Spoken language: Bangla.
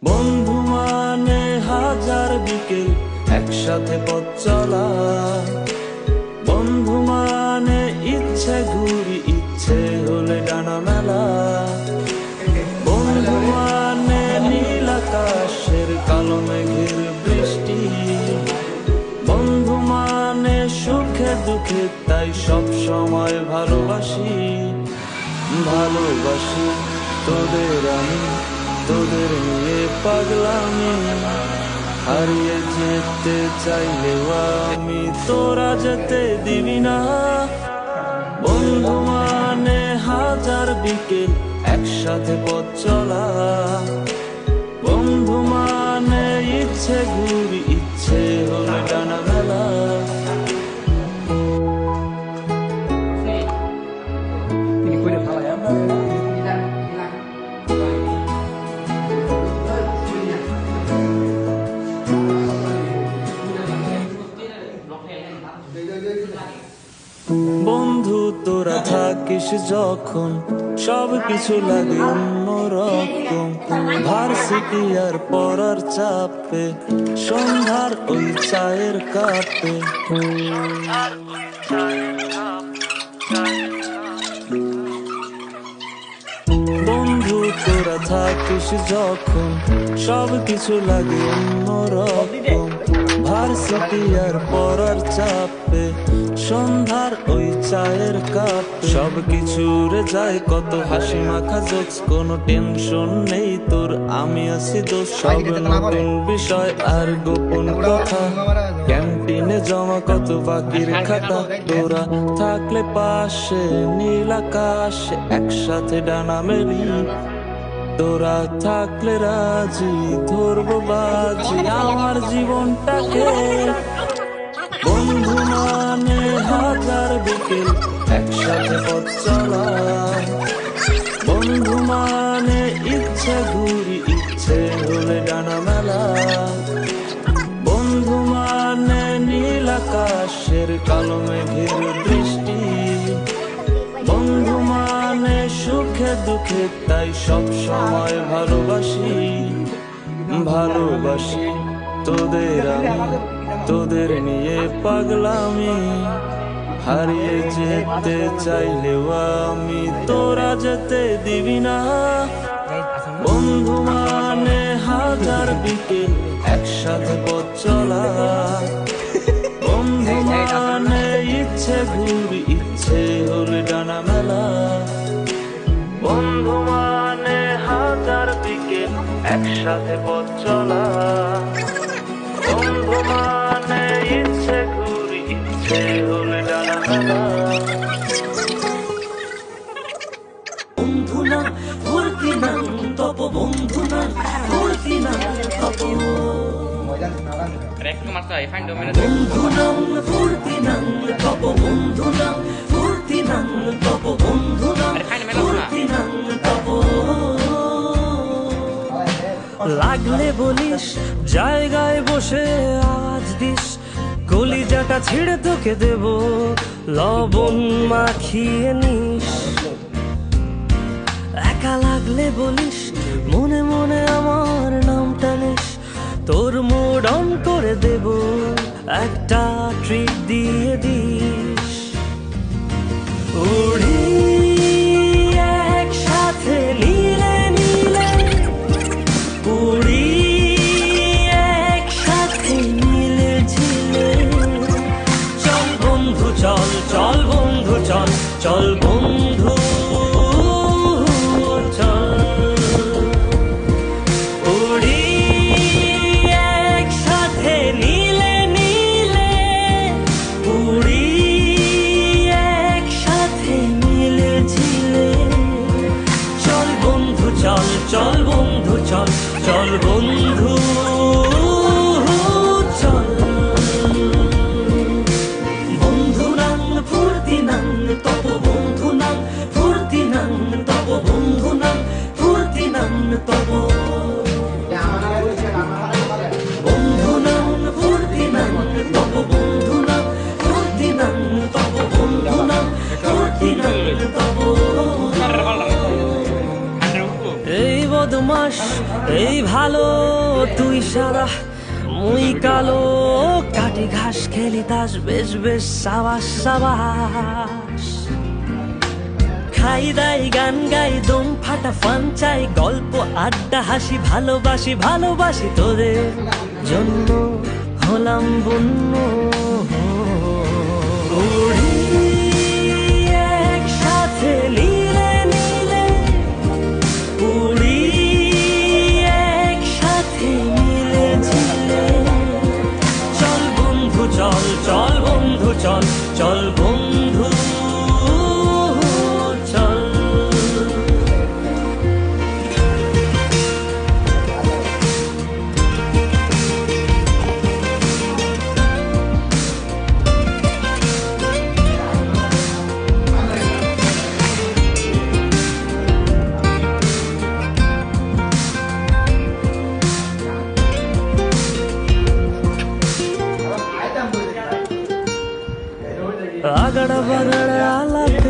বন্ধু মানে হাজার বিকেল একসাথে পথ চলা, বন্ধু মানে ইচ্ছে ঘুরি ইচ্ছে হলে ডানা মেলা, বন্ধু মানে নীল আকাশের কালো মেঘের বৃষ্টি, বন্ধু মানে সুখে দুঃখে তাই সব সময় ভালোবাসি। ভালোবাসি তোদের আমি, তোদের নিয়ে পাগলামি, হারিয়ে যেতে চাইলেও আমি তোরা যেতে দিবি না। বন্ধু মানে হাজার বিকেল একসাথে পথ চলা, বন্ধু মানে ইচ্ছে ঘুরি ইচ্ছে হলে ডানা মেলা। বন্ধু তোরা থাকিস যখন সব কিছু লাগে অন্যরকম, ভার্সিটি আর পড়ার চাপে সন্ধ্যার ওই চায়ের কাপে, বন্ধু তোরা থাকিস যখন সব কিছু লাগে অন্যরকম, ভার্সিটি আর পড়ার চাপে সন্ধ্যার ওই চায়ের কাপ, সব কিছু রে যায় কত হাসি মাখা জোকস, কোনো টেনশন নেই তোর আমি আছি দোষ, সব নতুন বিষয় আর গোপন কথা, ক্যান্টিনে জমা কত বাকির খাতা, তোরা থাকলে পাশে নীল আকাশে একসাথে ডানা মেলি, তোরা থাকলে রাজি ধরবো বাজি আমার জীবনটাকে। বন্ধু মানে হাজার বিকেল একসাথে পথ চলা, বন্ধু মানে ইচ্ছে ঘুরি ইচ্ছে হলে ডানা মেলা, বন্ধু মানে নীল আকাশের কালো মেঘের বৃষ্টি, বন্ধু মানে সুখে দুঃখে তাই সব সময় ভালোবাসি। ভালোবাসি তোদের আমি, তোদের নিয়ে পাগলামি, হারিয়ে যেতে চাইলেও আমি তোরা যেতে দিবি না। বন্ধু মানে হাজার বিকেল একসাথে পথ চলা, বন্ধু মানে ইচ্ছে ঘুরি ইচ্ছে হলে ডানা মেলা, বন্ধু মানে হাজার বিকেল একসাথে পথ চলা, বন্ধু মানে ইচ্ছে ঘুরি ইচ্ছে হলে ডানা মেলা। বন্ধু না ভর্তি না তপ, বন্ধু না ভর্তি না তপ, বন্ধু নাম ভর্তি না তপ, বন্ধু নাম ভর্তি না তপ, বন্ধু নাম ভর্তি না তপ। লাগলে বলিস জায়গায় বসে আওয়াজ দিস, কলিজাটা ছিঁড়ে তোকে দেব লবণ মাখিয়ে নিস, একা লাগলে বলিস মনে মনে আমার নামটা নিস, তোর মুড অন করে দেব একটা ট্রিট দিয়ে দিস। উড়ি একসাথে নীলে নীলে, উড়ি একসাথে নীলে ঝিলে, চল বন্ধু চল চল বন্ধু চল, চল বন্ধু চল বন্ধু চল, চল বন্ধু চল। বন্ধু নাম ফুর্তি নাম তপ, বন্ধু নাম ফুর্তি নাম তপ, বন্ধু নাম ফুর্তি নাম তপ, বন্ধু নাম ফুর্তি নাম তপ, বন্ধু নাম ফুর্তি নাম তপ, বন্ধু নাম ফুর্তি নাম তপ। এই বদমাস এই ভালো তুই সারা মুই কালো কাটি ঘাস খেলি তাস বেশ বেশ সাবাস সাবাস খাই দাই গান গাই দম ফাটা ফান চাই গল্প আড্ডা হাসি ভালোবাসি ভালোবাসি তোদের জন্য হলাম বন্য উড়ি একসাথে নীলে নীলে উড়ি একসাথে মিলে ঝিলে চল বন্ধু চল চল বন্ধু চল চল বন্ধু চল আগাড়া বাগাড়া আলাপ